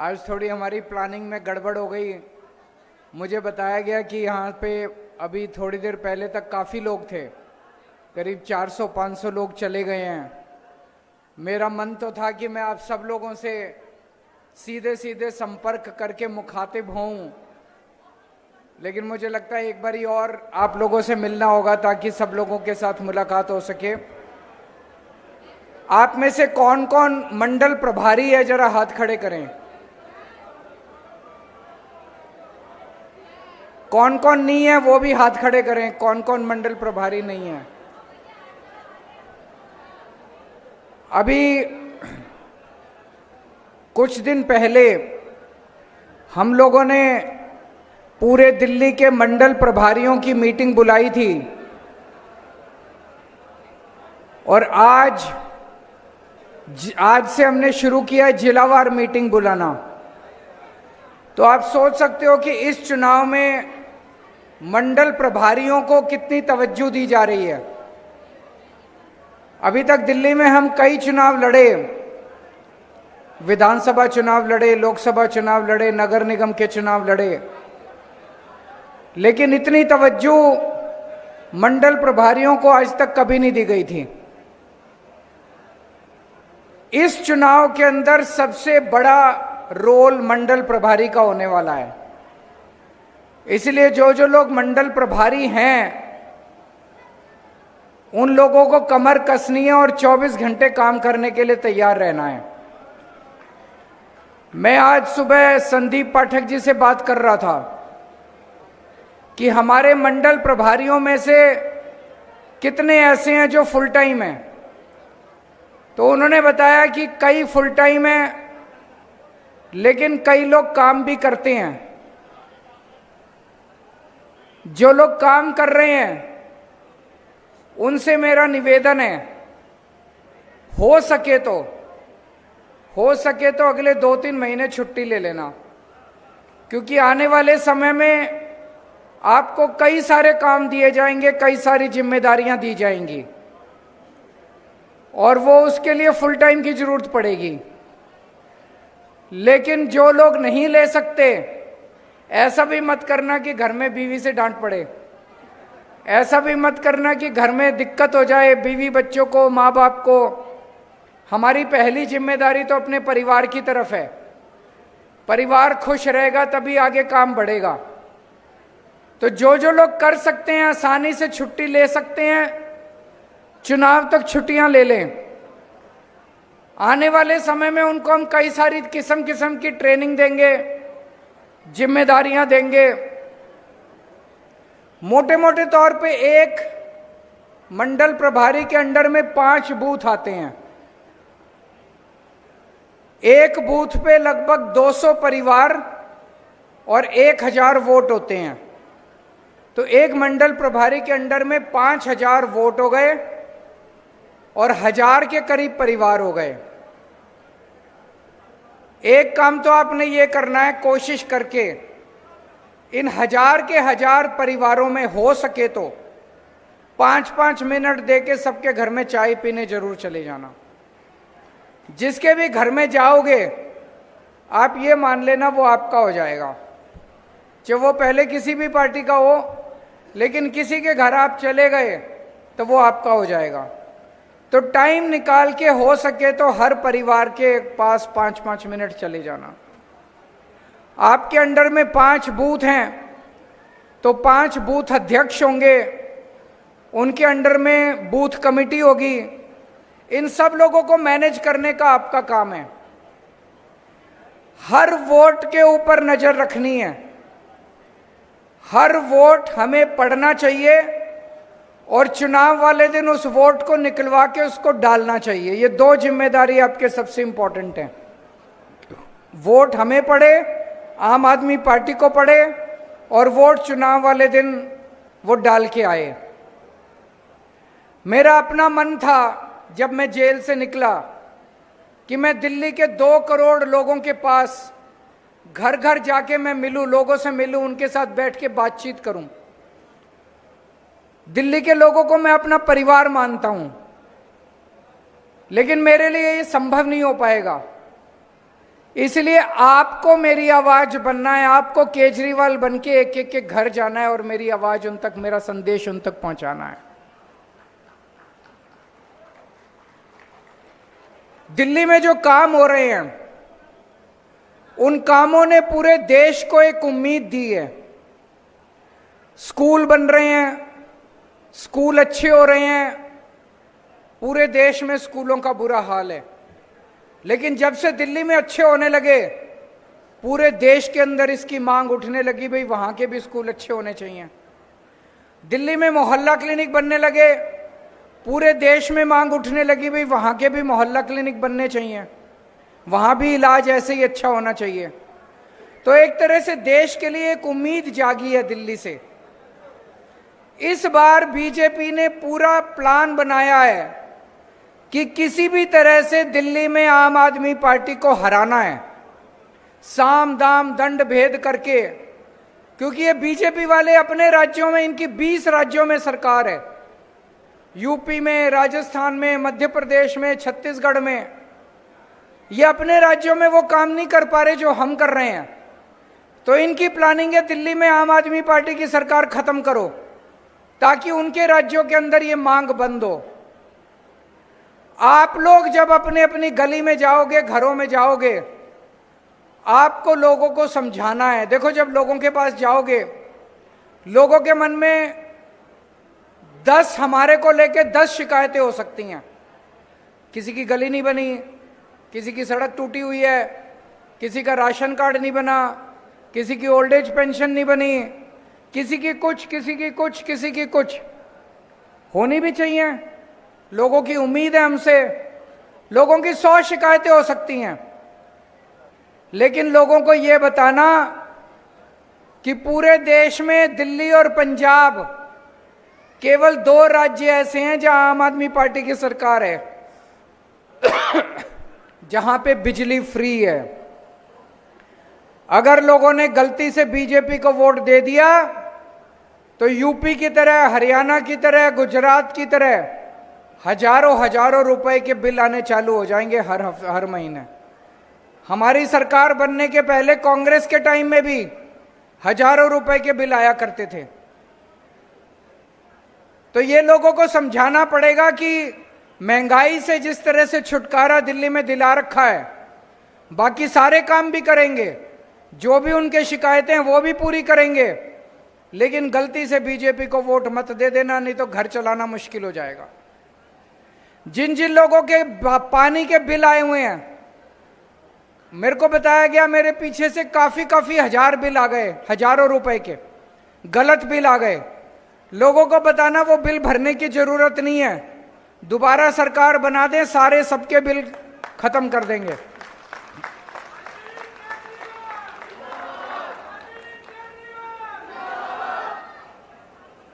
आज थोड़ी हमारी प्लानिंग में गड़बड़ हो गई। मुझे बताया गया कि यहाँ पे अभी थोड़ी देर पहले तक काफ़ी लोग थे, करीब 400-500 लोग चले गए हैं। मेरा मन तो था कि मैं आप सब लोगों से सीधे सीधे संपर्क करके मुखातिब होऊं, लेकिन मुझे लगता है एक बारी और आप लोगों से मिलना होगा ताकि सब लोगों के साथ मुलाकात हो सके। आप में से कौन कौन मंडल प्रभारी है, जरा हाथ खड़े करें। कौन कौन नहीं है वो भी हाथ खड़े करें। कौन कौन मंडल प्रभारी नहीं है। अभी कुछ दिन पहले हम लोगों ने पूरे दिल्ली के मंडल प्रभारियों की मीटिंग बुलाई थी और आज से हमने शुरू किया है जिलावार मीटिंग बुलाना। तो आप सोच सकते हो कि इस चुनाव में मंडल प्रभारियों को कितनी तवज्जो दी जा रही है। अभी तक दिल्ली में हम कई चुनाव लड़े, विधानसभा चुनाव लड़े, लोकसभा चुनाव लड़े, नगर निगम के चुनाव लड़े, लेकिन इतनी तवज्जो मंडल प्रभारियों को आज तक कभी नहीं दी गई थी। इस चुनाव के अंदर सबसे बड़ा रोल मंडल प्रभारी का होने वाला है। इसलिए जो जो लोग मंडल प्रभारी हैं उन लोगों को कमर कसनी है और 24 घंटे काम करने के लिए तैयार रहना है। मैं आज सुबह संदीप पाठक जी से बात कर रहा था कि हमारे मंडल प्रभारियों में से कितने ऐसे हैं जो फुल टाइम हैं। तो उन्होंने बताया कि कई फुल टाइम हैं, लेकिन कई लोग काम भी करते हैं। जो लोग काम कर रहे हैं उनसे मेरा निवेदन है, हो सके तो अगले 2-3 महीने छुट्टी ले लेना, क्योंकि आने वाले समय में आपको कई सारे काम दिए जाएंगे, कई सारी जिम्मेदारियां दी जाएंगी और वो उसके लिए फुल टाइम की जरूरत पड़ेगी। लेकिन जो लोग नहीं ले सकते, ऐसा भी मत करना कि घर में बीवी से डांट पड़े, ऐसा भी मत करना कि घर में दिक्कत हो जाए बीवी बच्चों को, माँ बाप को। हमारी पहली जिम्मेदारी तो अपने परिवार की तरफ है। परिवार खुश रहेगा तभी आगे काम बढ़ेगा। तो जो जो लोग कर सकते हैं, आसानी से छुट्टी ले सकते हैं, चुनाव तक छुट्टियां ले लें। आने वाले समय में उनको हम कई सारी किस्म किस्म की ट्रेनिंग देंगे, जिम्मेदारियां देंगे। मोटे मोटे तौर पे एक मंडल प्रभारी के अंडर में 5 बूथ आते हैं। एक बूथ पे लगभग 200 परिवार और 1000 वोट होते हैं। तो एक मंडल प्रभारी के अंडर में 5000 वोट हो गए और 1000 के करीब परिवार हो गए। एक काम तो आपने ये करना है, कोशिश करके इन 1000 के 1000 परिवारों में हो सके तो 5-5 मिनट देके सबके घर में चाय पीने जरूर चले जाना। जिसके भी घर में जाओगे आप ये मान लेना वो आपका हो जाएगा, चाहे वो पहले किसी भी पार्टी का हो, लेकिन किसी के घर आप चले गए तो वो आपका हो जाएगा। तो टाइम निकाल के हो सके तो हर परिवार के पास 5-5 मिनट चले जाना। आपके अंडर में 5 बूथ हैं तो 5 बूथ अध्यक्ष होंगे, उनके अंडर में बूथ कमेटी होगी। इन सब लोगों को मैनेज करने का आपका काम है। हर वोट के ऊपर नजर रखनी है। हर वोट हमें पढ़ना चाहिए और चुनाव वाले दिन उस वोट को निकलवा के उसको डालना चाहिए। ये 2 जिम्मेदारी आपके सबसे इंपॉर्टेंट हैं। वोट हमें पड़े, आम आदमी पार्टी को पड़े, और वोट चुनाव वाले दिन वो डाल के आए। मेरा अपना मन था जब मैं जेल से निकला कि मैं दिल्ली के 2 करोड़ लोगों के पास घर घर जाके मैं मिलूं, लोगों से मिलूं, उनके साथ बैठ के बातचीत करूं। दिल्ली के लोगों को मैं अपना परिवार मानता हूं, लेकिन मेरे लिए ये संभव नहीं हो पाएगा। इसलिए आपको मेरी आवाज बनना है, आपको केजरीवाल बन के एक एक के घर जाना है और मेरी आवाज उन तक, मेरा संदेश उन तक पहुंचाना है। दिल्ली में जो काम हो रहे हैं उन कामों ने पूरे देश को एक उम्मीद दी है। स्कूल बन रहे हैं, स्कूल अच्छे हो रहे हैं, पूरे देश में स्कूलों का बुरा हाल है। लेकिन जब से दिल्ली में अच्छे होने लगे, पूरे देश के अंदर इसकी मांग उठने लगी, भाई वहां के भी स्कूल अच्छे होने चाहिए। दिल्ली में मोहल्ला क्लिनिक बनने लगे, पूरे देश में मांग उठने लगी, भाई वहां के भी मोहल्ला क्लिनिक बनने चाहिए, वहां भी इलाज ऐसे ही अच्छा होना चाहिए। तो एक तरह से देश के लिए एक उम्मीद जागी है दिल्ली से। इस बार बीजेपी ने पूरा प्लान बनाया है कि किसी भी तरह से दिल्ली में आम आदमी पार्टी को हराना है, साम दाम दंड भेद करके। क्योंकि ये बीजेपी वाले अपने राज्यों में, इनकी 20 राज्यों में सरकार है, यूपी में, राजस्थान में, मध्य प्रदेश में, छत्तीसगढ़ में। ये अपने राज्यों में वो काम नहीं कर पा रहे जो हम कर रहे हैं। तो इनकी प्लानिंग है दिल्ली में आम आदमी पार्टी की सरकार खत्म करो, ताकि उनके राज्यों के अंदर ये मांग बंद हो। आप लोग जब अपने अपनी गली में जाओगे, घरों में जाओगे, आपको लोगों को समझाना है। देखो, जब लोगों के पास जाओगे, लोगों के मन में 10 हमारे को लेके 10 शिकायतें हो सकती हैं। किसी की गली नहीं बनी, किसी की सड़क टूटी हुई है, किसी का राशन कार्ड नहीं बना, किसी की ओल्ड एज पेंशन नहीं बनी, किसी की कुछ, किसी की कुछ, किसी की कुछ। होनी भी चाहिए, लोगों की उम्मीद है हमसे। लोगों की 100 शिकायतें हो सकती हैं, लेकिन लोगों को यह बताना कि पूरे देश में दिल्ली और पंजाब केवल 2 राज्य ऐसे हैं जहां आम आदमी पार्टी की सरकार है, जहां पे बिजली फ्री है। अगर लोगों ने गलती से बीजेपी को वोट दे दिया तो यूपी की तरह, हरियाणा की तरह, गुजरात की तरह हजारों हजारों रुपए के बिल आने चालू हो जाएंगे हर महीने। हमारी सरकार बनने के पहले कांग्रेस के टाइम में भी हजारों रुपए के बिल आया करते थे। तो ये लोगों को समझाना पड़ेगा कि महंगाई से जिस तरह से छुटकारा दिल्ली में दिला रखा है, बाकी सारे काम भी करेंगे, जो भी उनके शिकायतें हैं वो भी पूरी करेंगे। लेकिन गलती से बीजेपी को वोट मत दे देना, नहीं तो घर चलाना मुश्किल हो जाएगा। जिन जिन लोगों के पानी के बिल आए हुए हैं, मेरे को बताया गया मेरे पीछे से काफी हजार बिल आ गए, हजारों रुपए के गलत बिल आ गए। लोगों को बताना वो बिल भरने की जरूरत नहीं है, दोबारा सरकार बना दें, सारे सबके बिल खत्म कर देंगे।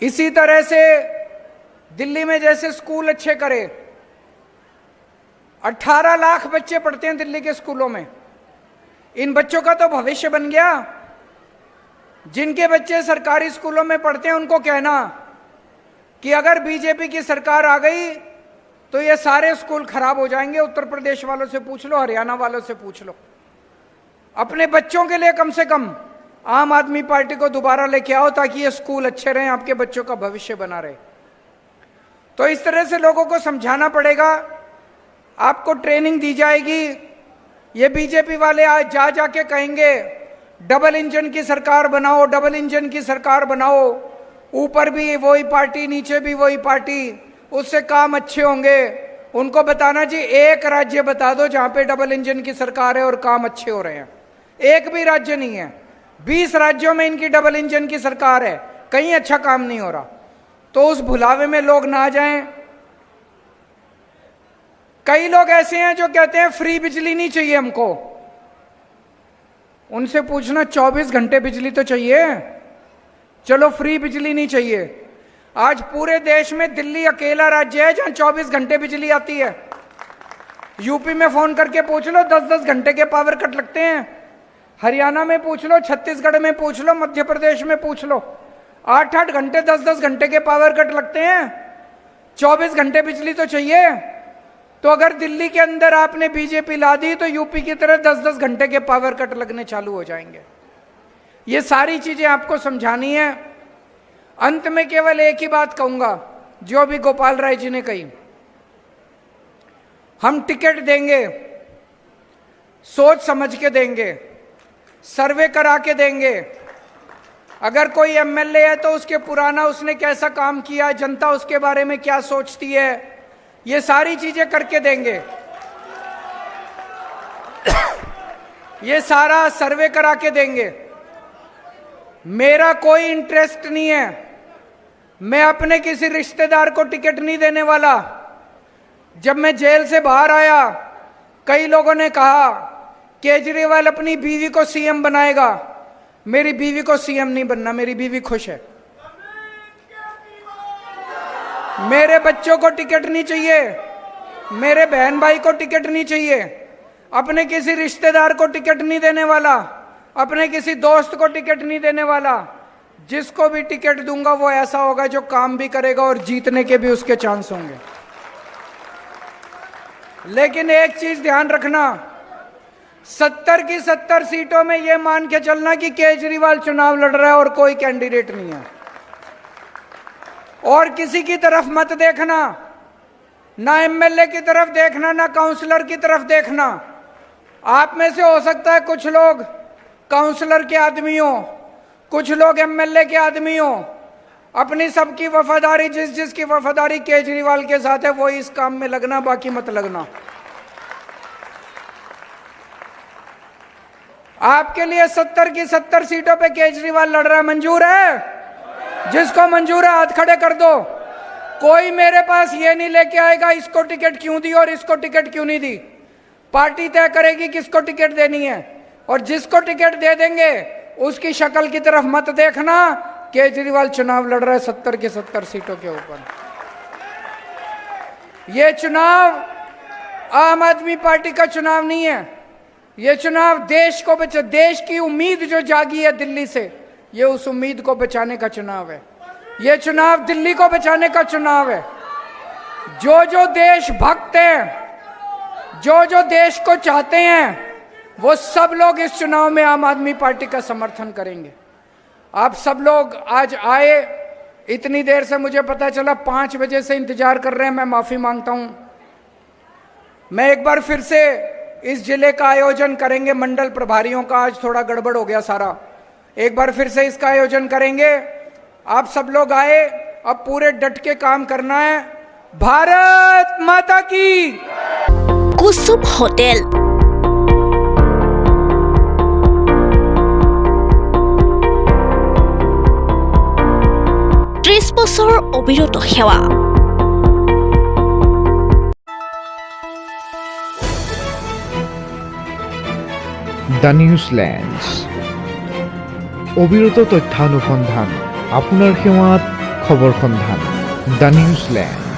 इसी तरह से दिल्ली में जैसे स्कूल अच्छे करे, 18 लाख बच्चे पढ़ते हैं दिल्ली के स्कूलों में। इन बच्चों का तो भविष्य बन गया। जिनके बच्चे सरकारी स्कूलों में पढ़ते हैं उनको कहना कि अगर बीजेपी की सरकार आ गई तो ये सारे स्कूल खराब हो जाएंगे। उत्तर प्रदेश वालों से पूछ लो, हरियाणा वालों से पूछ लो। अपने बच्चों के लिए कम से कम आम आदमी पार्टी को दोबारा लेके आओ, ताकि ये स्कूल अच्छे रहें, आपके बच्चों का भविष्य बना रहे। तो इस तरह से लोगों को समझाना पड़ेगा, आपको ट्रेनिंग दी जाएगी। ये बीजेपी वाले आज जा जाके कहेंगे डबल इंजन की सरकार बनाओ, डबल इंजन की सरकार बनाओ, ऊपर भी वही पार्टी, नीचे भी वही पार्टी, उससे काम अच्छे होंगे। उनको बताना जी, एक राज्य बता दो जहां पे डबल इंजन की सरकार है और काम अच्छे हो रहे हैं। एक भी राज्य नहीं है, 20 राज्यों में इनकी डबल इंजन की सरकार है, कहीं अच्छा काम नहीं हो रहा। तो उस भुलावे में लोग ना जाएं। कई लोग ऐसे हैं जो कहते हैं फ्री बिजली नहीं चाहिए हमको। उनसे पूछना 24 घंटे बिजली तो चाहिए। चलो फ्री बिजली नहीं चाहिए। आज पूरे देश में दिल्ली अकेला राज्य है जहां 24 घंटे बिजली आती है। यूपी में फोन करके पूछ लो, 10-10 घंटे के पावर कट लगते हैं। हरियाणा में पूछ लो, छत्तीसगढ़ में पूछ लो, मध्य प्रदेश में पूछ लो, 8-8 घंटे, 10-10 घंटे के पावर कट लगते हैं। 24 घंटे बिजली तो चाहिए। तो अगर दिल्ली के अंदर आपने बीजेपी ला दी तो यूपी की तरह 10-10 घंटे के पावर कट लगने चालू हो जाएंगे। ये सारी चीजें आपको समझानी है। अंत में केवल एक ही बात कहूंगा, जो अभी गोपाल राय जी ने कही, हम टिकट देंगे, सोच समझ के देंगे, सर्वे करा के देंगे। अगर कोई एमएलए है तो उसके पुराना उसने कैसा काम किया, जनता उसके बारे में क्या सोचती है, ये सारी चीजें करके देंगे। ये सारा सर्वे करा के देंगे। मेरा कोई इंटरेस्ट नहीं है, मैं अपने किसी रिश्तेदार को टिकट नहीं देने वाला। जब मैं जेल से बाहर आया, कई लोगों ने कहा केजरीवाल अपनी बीवी को सीएम बनाएगा। मेरी बीवी को सीएम नहीं बनना, मेरी बीवी खुश है। मेरे बच्चों को टिकट नहीं चाहिए, मेरे बहन भाई को टिकट नहीं चाहिए, अपने किसी रिश्तेदार को टिकट नहीं देने वाला, अपने किसी दोस्त को टिकट नहीं देने वाला। जिसको भी टिकट दूंगा वो ऐसा होगा जो काम भी करेगा और जीतने के भी उसके चांस होंगे। लेकिन एक चीज ध्यान रखना, 70 की 70 सीटों में यह मान के चलना कि केजरीवाल चुनाव लड़ रहा है और कोई कैंडिडेट नहीं है। और किसी की तरफ मत देखना, ना एमएलए की तरफ देखना, ना काउंसलर की तरफ देखना। आप में से हो सकता है कुछ लोग काउंसलर के आदमी हो, कुछ लोग एमएलए के आदमी हो। अपनी सबकी वफादारी, जिसकी वफादारी केजरीवाल के साथ है वो इस काम में लगना, बाकी मत लगना। आपके लिए 70 की 70 सीटों पे केजरीवाल लड़ रहा है, मंजूर है? जिसको मंजूर है हाथ खड़े कर दो। कोई मेरे पास ये नहीं लेके आएगा इसको टिकट क्यों दी और इसको टिकट क्यों नहीं दी। पार्टी तय करेगी किसको टिकट देनी है, और जिसको टिकट दे देंगे उसकी शक्ल की तरफ मत देखना। केजरीवाल चुनाव लड़ रहा है 70 की 70 सीटों के ऊपर। ये चुनाव आम आदमी पार्टी का चुनाव नहीं है, ये चुनाव देश को बचा, देश की उम्मीद जो जागी है दिल्ली से, ये उस उम्मीद को बचाने का चुनाव है। ये चुनाव दिल्ली को बचाने का चुनाव है। जो जो देशभक्त हैं, जो जो देश को चाहते हैं, वो सब लोग इस चुनाव में आम आदमी पार्टी का समर्थन करेंगे। आप सब लोग आज आए, इतनी देर से मुझे पता चला 5 बजे से इंतजार कर रहे हैं, मैं माफी मांगता हूं। मैं एक बार फिर से इस जिले का आयोजन करेंगे, मंडल प्रभारियों का आज थोड़ा गड़बड़ हो गया सारा, एक बार फिर से इसका आयोजन करेंगे। आप सब लोग आए, अब पूरे डट के काम करना है। भारत माता की। कुसुम होटेल, 30 বছৰ অবিৰত সেৱা। দ্য নিউজলেণ্ডছ, অবিৰত তথ্যানুসন্ধান, আপোনাৰ সেৱাত খবৰ সন্ধান। দ্য নিউজলেণ্ড।